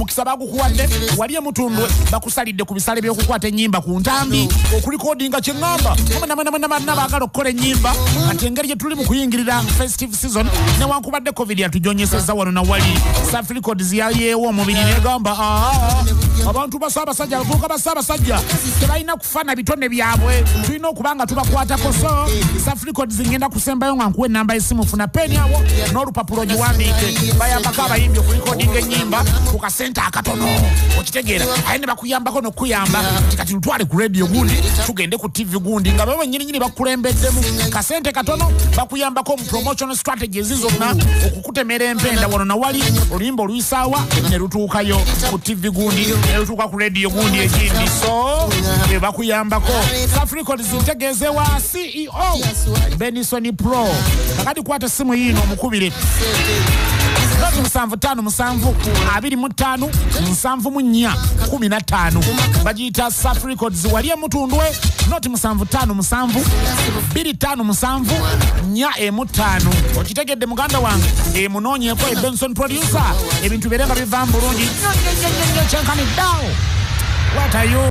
omukisa bagukuwadde wali emutundwe bakusalidde ku bisale by'okukwata ennyimba ku ntambi okulikodinga kye ŋŋamba namwe baagala okukola ennyimba ate engeri gye tuli mu kuyingirira festive season newankubadde covid yatujonyesezza wano na wali South Records yayeewo omubiri negamba abantu basaabasajja abavubuka basaabasajja tebalina kufaana bitone byabwe tulina okubanga tubakwatako so South Records ngenda kusembayo nga nkuwa ennamba y'essimu funa peni awo n'olupapulo giwandiike bayambako abayimbi okulikodinga ennyimba ku kasente akatono okitegeera aye ne bakuyambako n'okuyamba kati lutwale ku radio gundi tugende ku TV gundi nga bwe nyininyini bakulembeddemu kasente katono bakuyambako mu promotion strategies zonna okukutemera empenda wano na wali oluyimba oluyisaawa ne lutuukayo ku TV gundi ne lutuuka ku radio gundi ekindi so bakuyambako South Records ntegeezewa CEO Benison Pro kakati kwata simu yino omukubire 7525 bagiyita South Records wali emutundwe not 7525 okitegedde muganda wange emunoonyeeko Benson producer ebintu birenga biva mu bulungi kyenkani down what are you